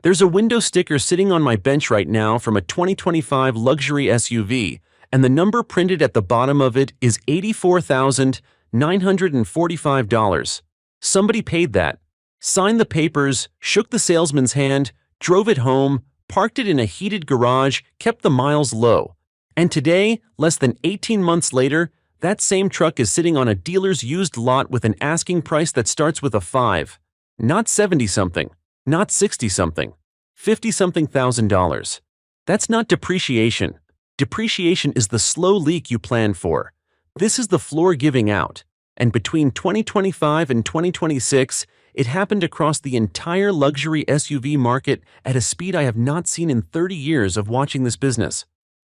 There's a window sticker sitting on my bench right now from a 2025 luxury SUV, and the number printed at the bottom of it is $84,945. Somebody paid that, signed the papers, shook the salesman's hand, drove it home, parked it in a heated garage, kept the miles low. And today, less than 18 months later, that same truck is sitting on a dealer's used lot with an asking price that starts with a 5. Not 70-something, not 60-something, 50-something thousand dollars. That's not depreciation. Depreciation is the slow leak you plan for. This is the floor giving out. And between 2025 and 2026, it happened across the entire luxury SUV market at a speed I have not seen in 30 years of watching this business.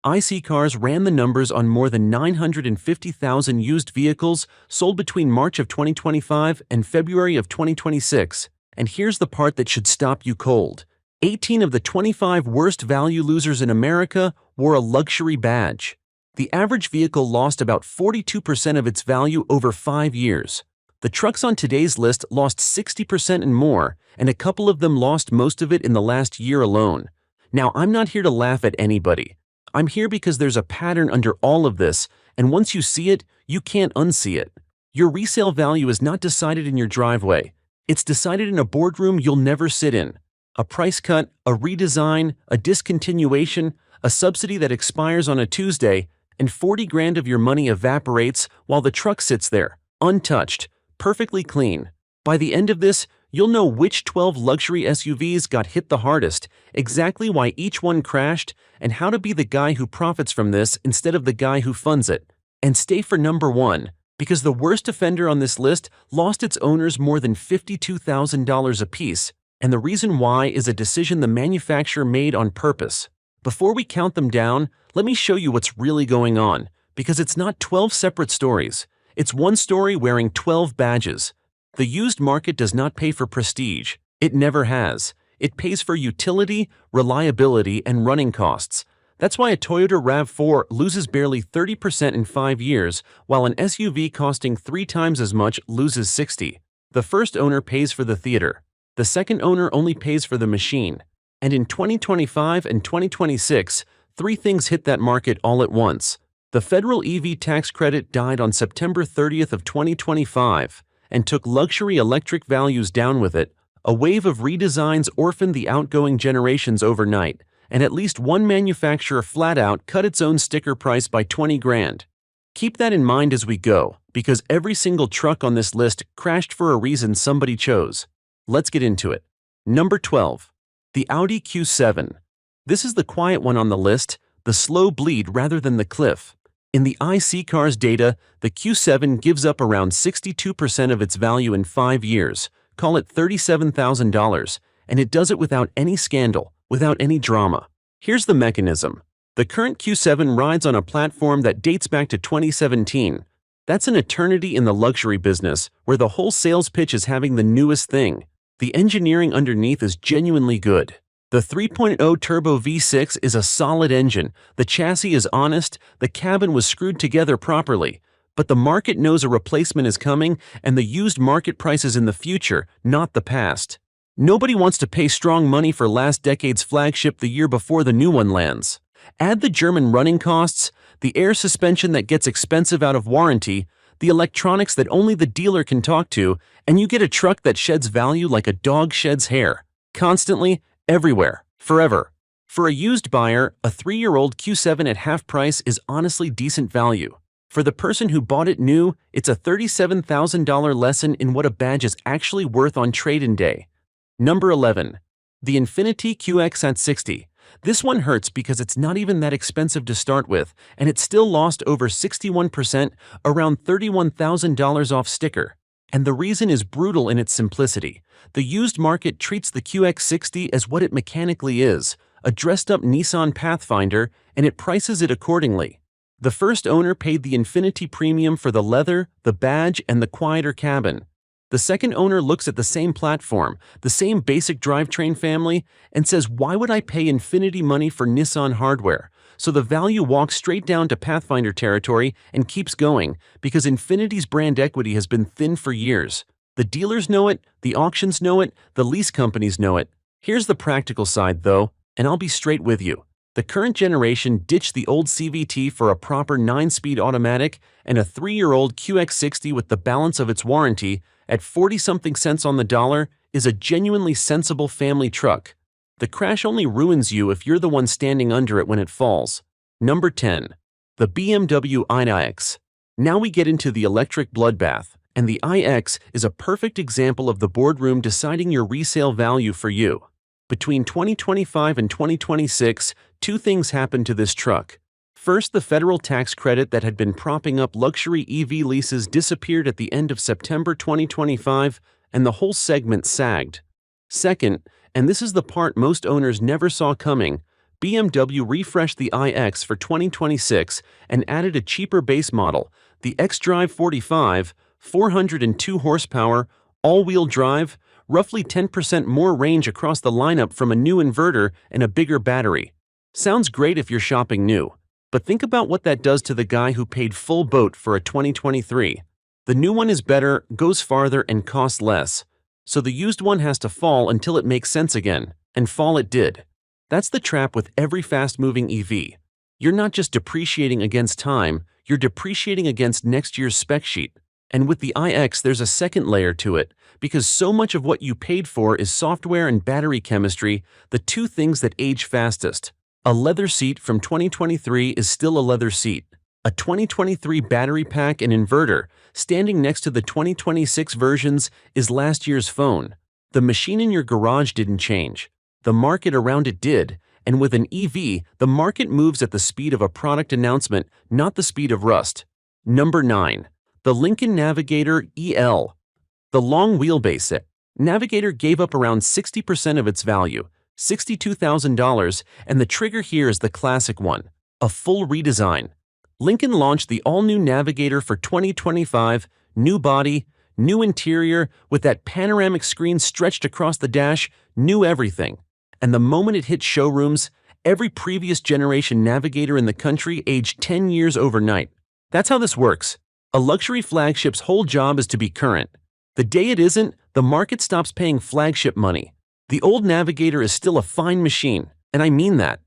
IC Cars ran the numbers on more than 950,000 used vehicles sold between March of 2025 and February of 2026. And here's the part that should stop you cold. 18 of the 25 worst value losers in America wore a luxury badge. The average vehicle lost about 42% of its value over 5 years. The trucks on today's list lost 60% and more, and a couple of them lost most of it in the last year alone. Now, I'm not here to laugh at anybody. I'm here because there's a pattern under all of this, and once you see it, you can't unsee it. Your resale value is not decided in your driveway. It's decided in a boardroom you'll never sit in. A price cut, a redesign, a discontinuation, a subsidy that expires on a Tuesday, and 40 grand of your money evaporates while the truck sits there, untouched, perfectly clean. By the end of this, you'll know which 12 luxury SUVs got hit the hardest, exactly why each one crashed, and how to be the guy who profits from this instead of the guy who funds it. And stay for number 1, because the worst offender on this list lost its owners more than $52,000 apiece, and the reason why is a decision the manufacturer made on purpose. Before we count them down, let me show you what's really going on, because it's not 12 separate stories. It's one story wearing 12 badges. The used market does not pay for prestige. It never has. It pays for utility, reliability, and running costs. That's why a Toyota RAV4 loses barely 30% in 5 years, while an SUV costing 3 times as much loses 60%. The first owner pays for the theater. The second owner only pays for the machine. And in 2025 and 2026, 3 things hit that market all at once. The federal EV tax credit died on September 30th of 2025 and took luxury electric values down with it. A wave of redesigns orphaned the outgoing generations overnight, and at least one manufacturer flat out cut its own sticker price by 20 grand. Keep that in mind as we go, because every single truck on this list crashed for a reason somebody chose. Let's get into it. Number 12. The Audi Q7. This is the quiet one on the list, the slow bleed rather than the cliff. In the IC Cars data, the Q7 gives up around 62% of its value in 5 years, call it $37,000, and it does it without any scandal, without any drama. Here's the mechanism. The current Q7 rides on a platform that dates back to 2017. That's an eternity in the luxury business, where the whole sales pitch is having the newest thing. The engineering underneath is genuinely good. The 3.0 turbo V6 is a solid engine, the chassis is honest, the cabin was screwed together properly, but the market knows a replacement is coming and the used market price is in the future, not the past. Nobody wants to pay strong money for last decade's flagship the year before the new one lands. Add the German running costs, the air suspension that gets expensive out of warranty, the electronics that only the dealer can talk to, and you get a truck that sheds value like a dog sheds hair. Constantly, everywhere, forever. For a used buyer, a 3-year-old Q7 at half price is honestly decent value. For the person who bought it new, it's a $37,000 lesson in what a badge is actually worth on trade-in day. Number 11. The Infiniti QX60. This one hurts because it's not even that expensive to start with, and it still lost over 61%, around $31,000 off sticker. And the reason is brutal in its simplicity. The used market treats the QX60 as what it mechanically is, a dressed-up Nissan Pathfinder, and it prices it accordingly. The first owner paid the Infiniti premium for the leather, the badge, and the quieter cabin. The second owner looks at the same platform, the same basic drivetrain family, and says, why would I pay Infiniti money for Nissan hardware? So the value walks straight down to Pathfinder territory and keeps going, because Infiniti's brand equity has been thin for years. The dealers know it, the auctions know it, the lease companies know it. Here's the practical side though, and I'll be straight with you. The current generation ditched the old CVT for a proper 9-speed automatic and a 3-year-old QX60 with the balance of its warranty at 40-something cents on the dollar is a genuinely sensible family truck. The crash only ruins you if you're the one standing under it when it falls. Number 10. The BMW iX. Now we get into the electric bloodbath, and the iX is a perfect example of the boardroom deciding your resale value for you. Between 2025 and 2026, two things happened to this truck. First, the federal tax credit that had been propping up luxury EV leases disappeared at the end of September 2025, and the whole segment sagged. Second, and this is the part most owners never saw coming, BMW refreshed the iX for 2026 and added a cheaper base model, the xDrive 45, 402 horsepower, all-wheel drive, roughly 10% more range across the lineup from a new inverter and a bigger battery. Sounds great if you're shopping new, but think about what that does to the guy who paid full boat for a 2023. The new one is better, goes farther, and costs less. So the used one has to fall until it makes sense again, and fall it did. That's the trap with every fast-moving EV. You're not just depreciating against time, you're depreciating against next year's spec sheet. And with the iX, there's a second layer to it, because so much of what you paid for is software and battery chemistry, the two things that age fastest. A leather seat from 2023 is still a leather seat. A 2023 battery pack and inverter, standing next to the 2026 versions, is last year's phone. The machine in your garage didn't change. The market around it did, and with an EV, the market moves at the speed of a product announcement, not the speed of rust. Number 9. The Lincoln Navigator EL. The long wheelbase Navigator gave up around 60% of its value, $62,000, and the trigger here is the classic one, a full redesign. Lincoln launched the all-new Navigator for 2025, new body, new interior, with that panoramic screen stretched across the dash, new everything. And the moment it hit showrooms, every previous generation Navigator in the country aged 10 years overnight. That's how this works. A luxury flagship's whole job is to be current. The day it isn't, the market stops paying flagship money. The old Navigator is still a fine machine, and I mean that.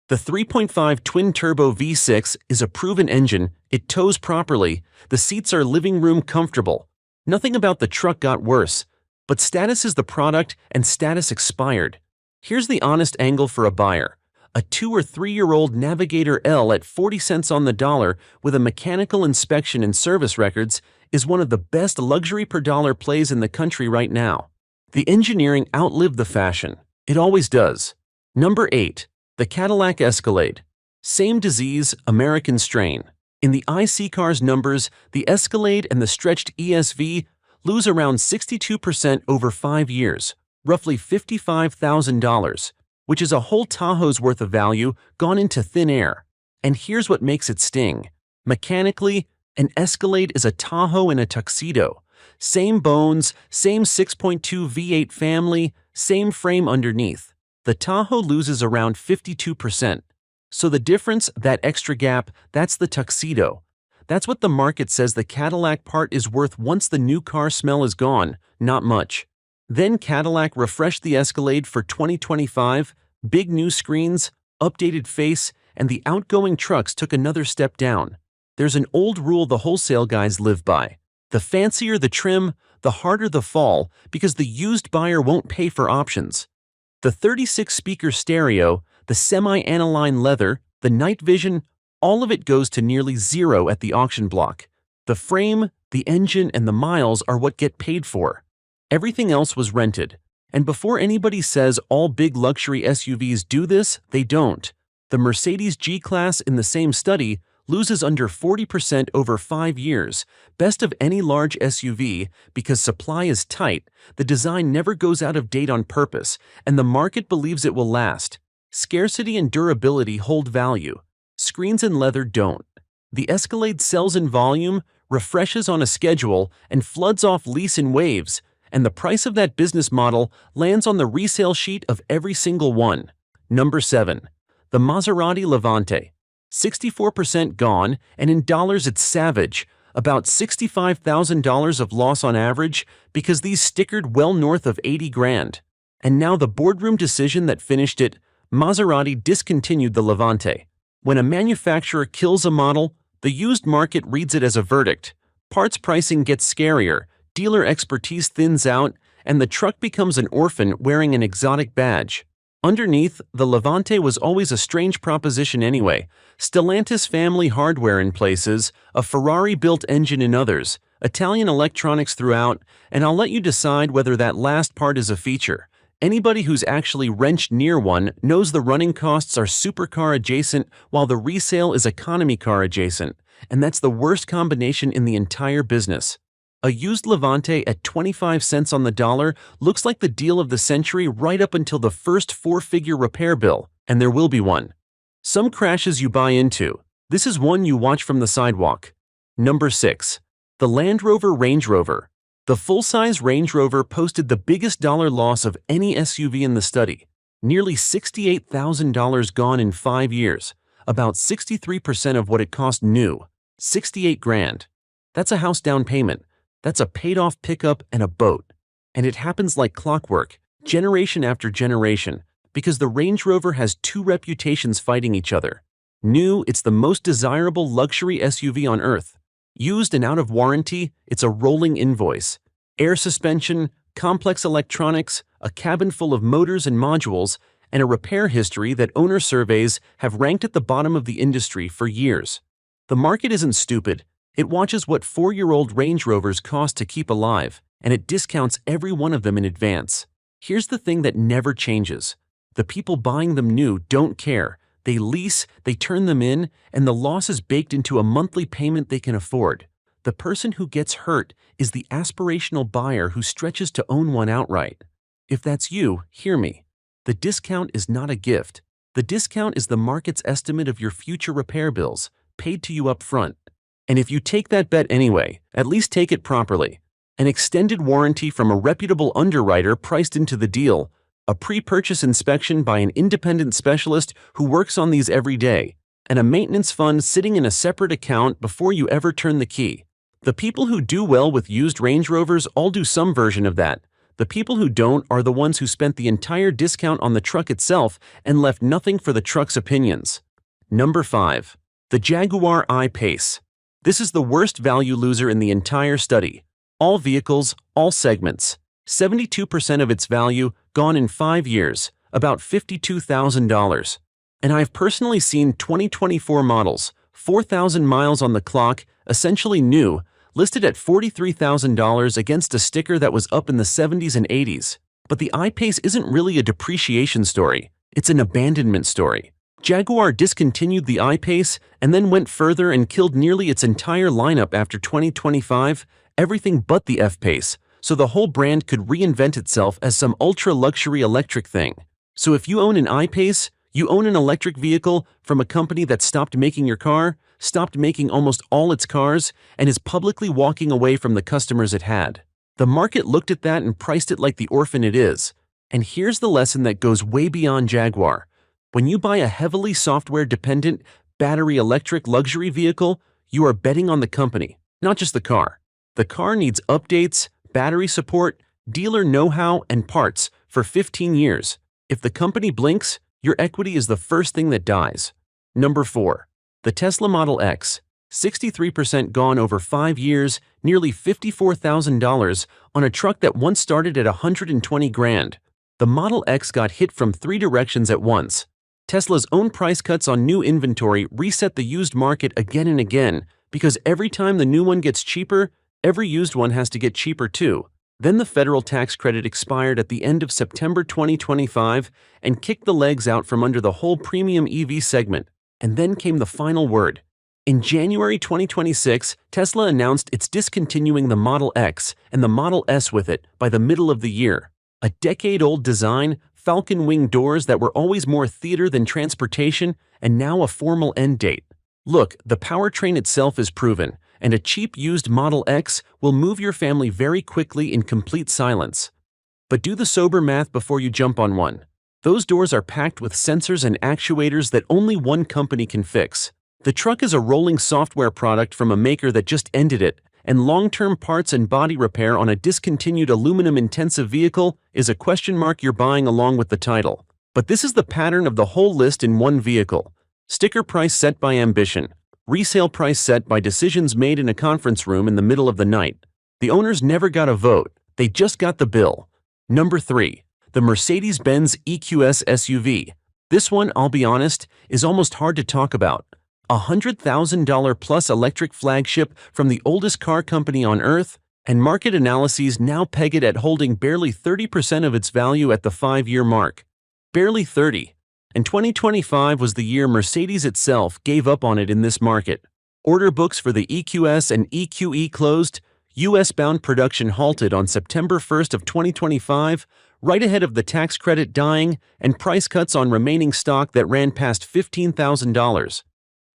The 3.5 twin-turbo V6 is a proven engine, it tows properly, the seats are living room comfortable. Nothing about the truck got worse, but status is the product and status expired. Here's the honest angle for a buyer. A 2- or 3-year-old Navigator L at 40 cents on the dollar with a mechanical inspection and service records is one of the best luxury per dollar plays in the country right now. The engineering outlived the fashion. It always does. Number 8. The Cadillac Escalade. Same disease, American strain. In the IC cars numbers, the Escalade and the stretched ESV lose around 62% over 5 years, roughly $55,000, which is a whole Tahoe's worth of value gone into thin air. And here's what makes it sting. Mechanically, an Escalade is a Tahoe in a tuxedo. Same bones, same 6.2 V8 family, same frame underneath. The Tahoe loses around 52%. So the difference, that extra gap, that's the tuxedo. That's what the market says the Cadillac part is worth once the new car smell is gone, not much. Then Cadillac refreshed the Escalade for 2025, big new screens, updated face, and the outgoing trucks took another step down. There's an old rule the wholesale guys live by. The fancier the trim, the harder the fall, because the used buyer won't pay for options. The 36-speaker stereo, the semi-aniline leather, the night vision, all of it goes to nearly zero at the auction block. The frame, the engine, and the miles are what get paid for. Everything else was rented. And before anybody says all big luxury SUVs do this, they don't. The Mercedes G-Class in the same study loses under 40% over 5 years, best of any large SUV, because supply is tight, the design never goes out of date on purpose, and the market believes it will last. Scarcity and durability hold value. Screens and leather don't. The Escalade sells in volume, refreshes on a schedule, and floods off lease in waves, and the price of that business model lands on the resale sheet of every single one. Number 7. The Maserati Levante. 64% gone, and in dollars it's savage, about $65,000 of loss on average, because these stickered well north of 80 grand. And now the boardroom decision that finished it: Maserati discontinued the Levante. When a manufacturer kills a model, the used market reads it as a verdict. Parts pricing gets scarier, dealer expertise thins out, and the truck becomes an orphan wearing an exotic badge. Underneath, the Levante was always a strange proposition anyway. Stellantis family hardware in places, a Ferrari-built engine in others, Italian electronics throughout, and I'll let you decide whether that last part is a feature. Anybody who's actually wrenched near one knows the running costs are supercar adjacent while the resale is economy car adjacent, and that's the worst combination in the entire business. A used Levante at 25 cents on the dollar looks like the deal of the century right up until the first four-figure repair bill, and there will be one. Some crashes you buy into. This is one you watch from the sidewalk. Number 6. The Land Rover Range Rover. The full-size Range Rover posted the biggest dollar loss of any SUV in the study. Nearly $68,000 gone in 5 years, about 63% of what it cost new. 68 grand. That's a house down payment. That's a paid-off pickup and a boat. And it happens like clockwork, generation after generation, because the Range Rover has two reputations fighting each other. New, it's the most desirable luxury SUV on earth. Used and out of warranty, it's a rolling invoice. Air suspension, complex electronics, a cabin full of motors and modules, and a repair history that owner surveys have ranked at the bottom of the industry for years. The market isn't stupid. It watches what 4-year-old Range Rovers cost to keep alive, and it discounts every one of them in advance. Here's the thing that never changes. The people buying them new don't care. They lease, they turn them in, and the loss is baked into a monthly payment they can afford. The person who gets hurt is the aspirational buyer who stretches to own one outright. If that's you, hear me. The discount is not a gift. The discount is the market's estimate of your future repair bills, paid to you up front. And if you take that bet anyway, at least take it properly. An extended warranty from a reputable underwriter priced into the deal, a pre-purchase inspection by an independent specialist who works on these every day, and a maintenance fund sitting in a separate account before you ever turn the key. The people who do well with used Range Rovers all do some version of that. The people who don't are the ones who spent the entire discount on the truck itself and left nothing for the truck's opinions. Number 5. The Jaguar I-Pace. This is the worst value loser in the entire study. All vehicles, all segments. 72% of its value gone in 5 years, about $52,000. And I've personally seen 2024 models, 4,000 miles on the clock, essentially new, listed at $43,000 against a sticker that was up in the 70s and 80s. But the I-Pace isn't really a depreciation story, it's an abandonment story. Jaguar discontinued the I-Pace and then went further and killed nearly its entire lineup after 2025, everything but the F-Pace, so the whole brand could reinvent itself as some ultra-luxury electric thing. So if you own an I-Pace, you own an electric vehicle from a company that stopped making your car, stopped making almost all its cars, and is publicly walking away from the customers it had. The market looked at that and priced it like the orphan it is. And here's the lesson that goes way beyond Jaguar. When you buy a heavily software-dependent, battery-electric luxury vehicle, you are betting on the company, not just the car. The car needs updates, battery support, dealer know-how, and parts for 15 years. If the company blinks, your equity is the first thing that dies. Number 4. The Tesla Model X. 63% gone over 5 years, nearly $54,000 on a truck that once started at 120 grand. The Model X got hit from 3 directions at once. Tesla's own price cuts on new inventory reset the used market again and again, because every time the new one gets cheaper, every used one has to get cheaper too. Then the federal tax credit expired at the end of September 2025 and kicked the legs out from under the whole premium EV segment. And then came the final word. In January 2026, Tesla announced it's discontinuing the Model X and the Model S with it by the middle of the year. A decade-old design, falcon wing doors that were always more theater than transportation, and now a formal end date. Look, the powertrain itself is proven, and a cheap used Model X will move your family very quickly in complete silence. But do the sober math before you jump on one. Those doors are packed with sensors and actuators that only one company can fix. The truck is a rolling software product from a maker that just ended it, and long-term parts and body repair on a discontinued aluminum-intensive vehicle is a question mark you're buying along with the title. But this is the pattern of the whole list in one vehicle. Sticker price set by ambition. Resale price set by decisions made in a conference room in the middle of the night. The owners never got a vote, they just got the bill. Number 3. The Mercedes-Benz EQS SUV. This one, I'll be honest, is almost hard to talk about. $100,000 plus electric flagship from the oldest car company on earth, and market analyses now peg it at holding barely 30% of its value at the 5-year mark. Barely 30. And 2025 was the year Mercedes itself gave up on it in this market. Order books for the EQS and EQE closed, US-bound production halted on September 1st of 2025, right ahead of the tax credit dying and price cuts on remaining stock that ran past $15,000.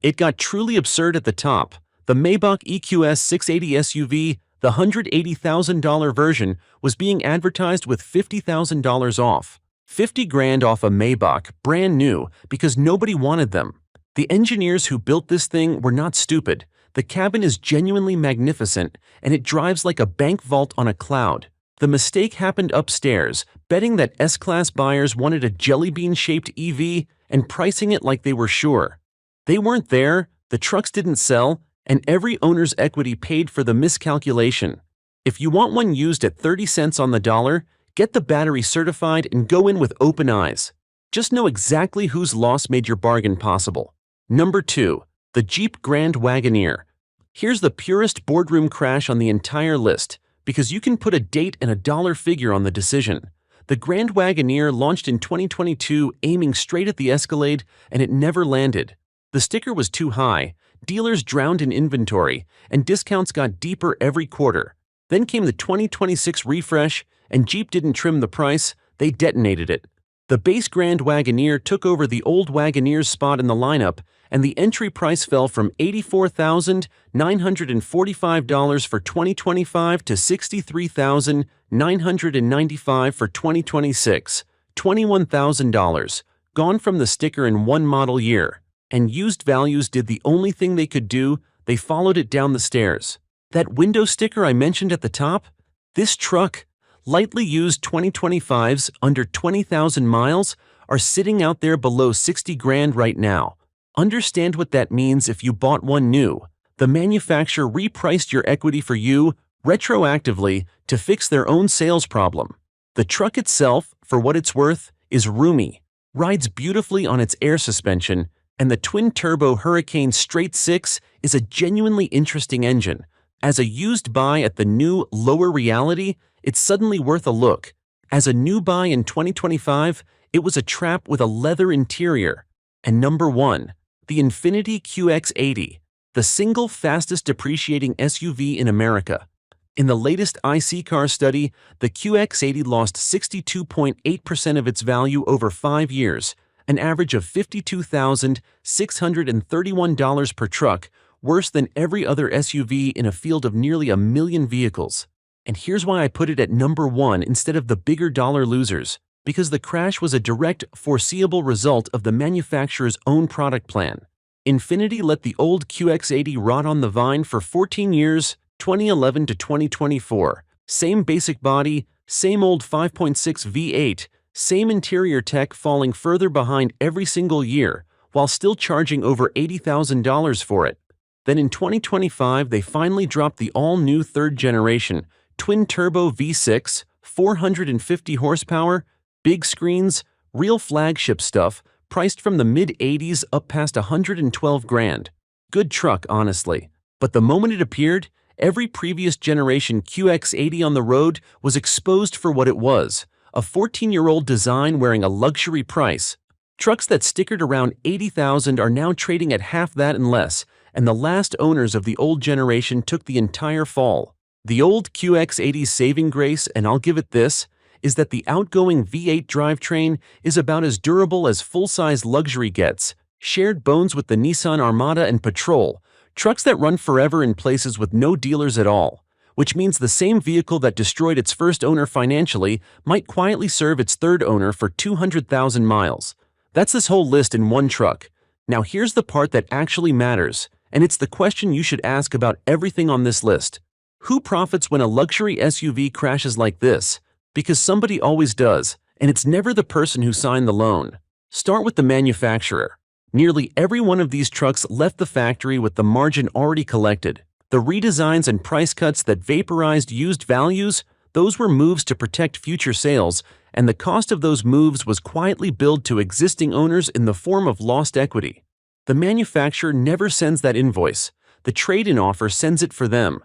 It got truly absurd at the top. The Maybach EQS 680 SUV, the $180,000 version, was being advertised with $50,000 off. 50 grand off a Maybach, brand new, because nobody wanted them. The engineers who built this thing were not stupid. The cabin is genuinely magnificent, and it drives like a bank vault on a cloud. The mistake happened upstairs, betting that S-Class buyers wanted a jelly bean-shaped EV and pricing it like they were sure. They weren't there, the trucks didn't sell, and every owner's equity paid for the miscalculation. If you want one used at 30 cents on the dollar, get the battery certified and go in with open eyes. Just know exactly whose loss made your bargain possible. Number 2. The Jeep Grand Wagoneer. Here's the purest boardroom crash on the entire list, because you can put a date and a dollar figure on the decision. The Grand Wagoneer launched in 2022 aiming straight at the Escalade, and it never landed. The sticker was too high, dealers drowned in inventory, and discounts got deeper every quarter. Then came the 2026 refresh, and Jeep didn't trim the price, they detonated it. The base Grand Wagoneer took over the old Wagoneer's spot in the lineup, and the entry price fell from $84,945 for 2025 to $63,995 for 2026, $21,000, gone from the sticker in one model year. And used values did the only thing they could do, they followed it down the stairs. That window sticker I mentioned at the top? This truck, lightly used 2025s under 20,000 miles, are sitting out there below 60 grand right now. Understand what that means if you bought one new. The manufacturer repriced your equity for you, retroactively, to fix their own sales problem. The truck itself, for what it's worth, is roomy, rides beautifully on its air suspension, and the twin-turbo Hurricane Straight 6 is a genuinely interesting engine. As a used buy at the new, lower reality, it's suddenly worth a look. As a new buy in 2025, it was a trap with a leather interior. And number 1, the Infiniti QX80, the single fastest depreciating SUV in America. In the latest IC car study, the QX80 lost 62.8% of its value over 5 years, an average of $52,631 per truck, worse than every other SUV in a field of nearly 1 million vehicles. And here's why I put it at number 1 instead of the bigger dollar losers. Because the crash was a direct, foreseeable result of the manufacturer's own product plan. Infiniti let the old QX80 rot on the vine for 14 years, 2011 to 2024. Same basic body, same old 5.6 V8, same interior tech falling further behind every single year, while still charging over $80,000 for it. Then in 2025, they finally dropped the all-new third-generation, twin-turbo V6, 450 horsepower, big screens, real flagship stuff, priced from the mid-80s up past 112 grand. Good truck, honestly. But the moment it appeared, every previous generation QX80 on the road was exposed for what it was, a 14-year-old design wearing a luxury price. Trucks that stickered around $80,000 are now trading at half that and less, and the last owners of the old generation took the entire fall. The old QX80's saving grace, and I'll give it this, is that the outgoing V8 drivetrain is about as durable as full-size luxury gets, shared bones with the Nissan Armada and Patrol, trucks that run forever in places with no dealers at all, which means the same vehicle that destroyed its first owner financially might quietly serve its third owner for 200,000 miles. That's this whole list in one truck. Now here's the part that actually matters, and it's the question you should ask about everything on this list. Who profits when a luxury SUV crashes like this? Because somebody always does, and it's never the person who signed the loan. Start with the manufacturer. Nearly every one of these trucks left the factory with the margin already collected. The redesigns and price cuts that vaporized used values, those were moves to protect future sales, and the cost of those moves was quietly billed to existing owners in the form of lost equity. The manufacturer never sends that invoice. The trade-in offer sends it for them.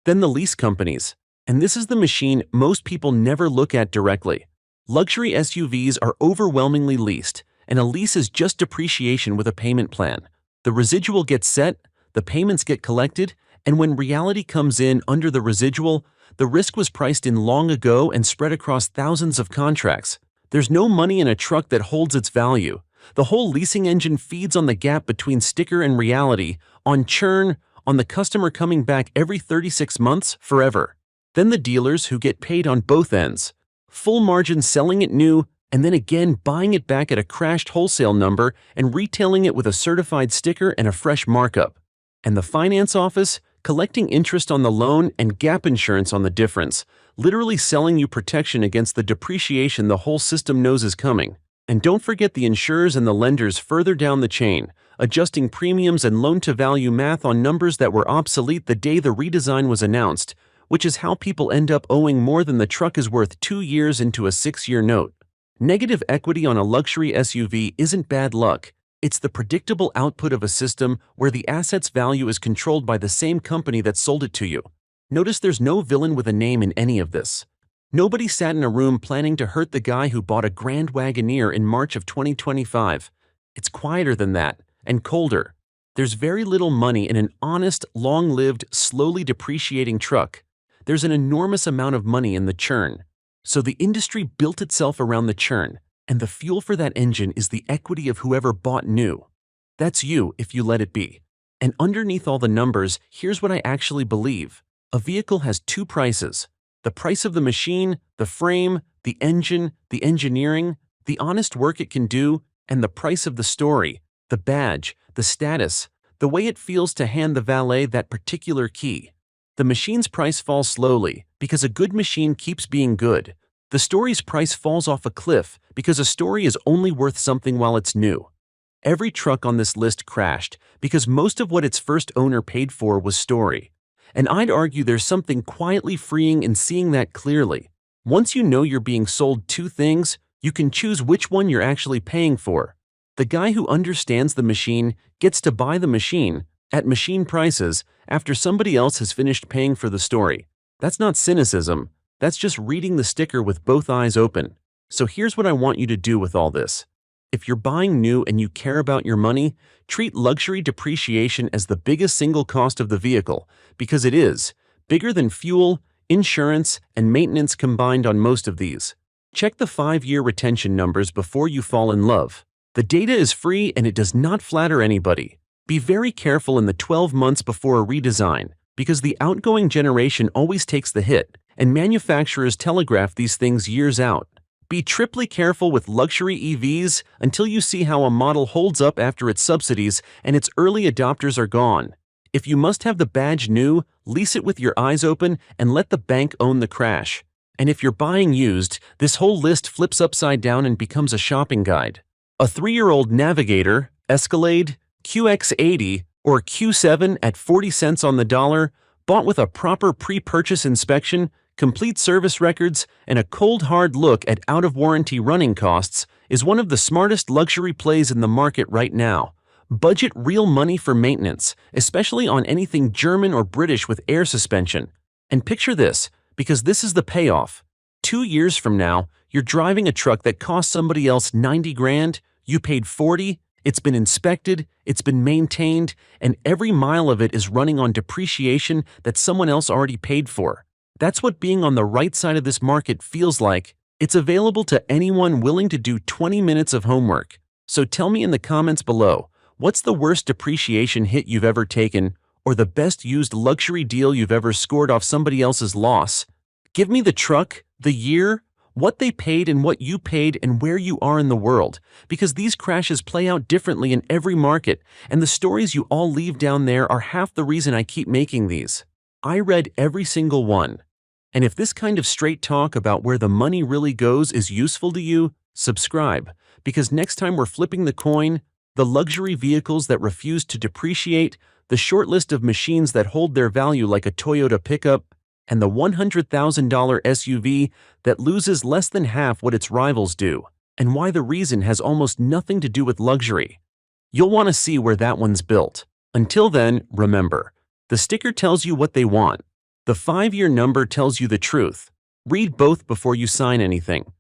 Then the lease companies. And this is the machine most people never look at directly. Luxury SUVs are overwhelmingly leased, and a lease is just depreciation with a payment plan. The residual gets set, the payments get collected, and when reality comes in under the residual, the risk was priced in long ago and spread across thousands of contracts. There's no money in a truck that holds its value. The whole leasing engine feeds on the gap between sticker and reality, on churn, on the customer coming back every 36 months, forever. Then the dealers who get paid on both ends. Full margin selling it new, and then again buying it back at a crashed wholesale number and retailing it with a certified sticker and a fresh markup. And the finance office, collecting interest on the loan and gap insurance on the difference, literally selling you protection against the depreciation the whole system knows is coming. And don't forget the insurers and the lenders further down the chain, adjusting premiums and loan-to-value math on numbers that were obsolete the day the redesign was announced, which is how people end up owing more than the truck is worth 2 years into a 6-year note. Negative equity on a luxury SUV isn't bad luck. It's the predictable output of a system where the asset's value is controlled by the same company that sold it to you. Notice there's no villain with a name in any of this. Nobody sat in a room planning to hurt the guy who bought a Grand Wagoneer in March of 2025. It's quieter than that, and colder. There's very little money in an honest, long-lived, slowly depreciating truck. There's an enormous amount of money in the churn. So the industry built itself around the churn, and the fuel for that engine is the equity of whoever bought new. That's you if you let it be. And underneath all the numbers, here's what I actually believe. A vehicle has two prices. The price of the machine, the frame, the engine, the engineering, the honest work it can do, and the price of the story, the badge, the status, the way it feels to hand the valet that particular key. The machine's price falls slowly because a good machine keeps being good. The story's price falls off a cliff because a story is only worth something while it's new. Every truck on this list crashed because most of what its first owner paid for was story. And I'd argue there's something quietly freeing in seeing that clearly. Once you know you're being sold two things, you can choose which one you're actually paying for. The guy who understands the machine gets to buy the machine at machine prices after somebody else has finished paying for the story. That's not cynicism. That's just reading the sticker with both eyes open. So here's what I want you to do with all this. If you're buying new and you care about your money, treat luxury depreciation as the biggest single cost of the vehicle, because it is bigger than fuel, insurance, and maintenance combined on most of these. Check the 5-year retention numbers before you fall in love. The data is free and it does not flatter anybody. Be very careful in the 12 months before a redesign, because the outgoing generation always takes the hit, and manufacturers telegraph these things years out. Be triply careful with luxury EVs until you see how a model holds up after its subsidies and its early adopters are gone. If you must have the badge new, lease it with your eyes open and let the bank own the crash. And if you're buying used, this whole list flips upside down and becomes a shopping guide. A 3-year-old Navigator, Escalade, QX80, or Q7 at 40 cents on the dollar, bought with a proper pre-purchase inspection, complete service records, and a cold hard look at out-of-warranty running costs, is one of the smartest luxury plays in the market right now. Budget real money for maintenance, especially on anything German or British with air suspension. And picture this, because this is the payoff. 2 years from now, you're driving a truck that cost somebody else 90 grand, you paid 40, it's been inspected, it's been maintained, and every mile of it is running on depreciation that someone else already paid for. That's what being on the right side of this market feels like. It's available to anyone willing to do 20 minutes of homework. So tell me in the comments below, what's the worst depreciation hit you've ever taken, or the best used luxury deal you've ever scored off somebody else's loss? Give me the truck, the year, what they paid and what you paid and where you are in the world, because these crashes play out differently in every market, and the stories you all leave down there are half the reason I keep making these. I read every single one. And if this kind of straight talk about where the money really goes is useful to you, subscribe, because next time we're flipping the coin, the luxury vehicles that refuse to depreciate, the short list of machines that hold their value like a Toyota pickup, and the $100,000 SUV that loses less than half what its rivals do, and why the reason has almost nothing to do with luxury. You'll want to see where that one's built. Until then, remember, the sticker tells you what they want. The 5-year number tells you the truth. Read both before you sign anything.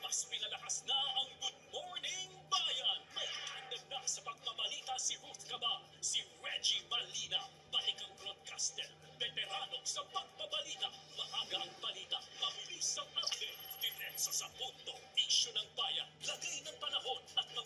Mas pinalakas na ang Good Morning Bayan. May handog na sa pagbabalita si Ruth Kaba, si Reggie Balina, balik ang broadcaster, veterano sa pagbabalita, maaga ang balita, mabilis ang update, diretso sa punto, isyu ng bayan, lagay ng panahon at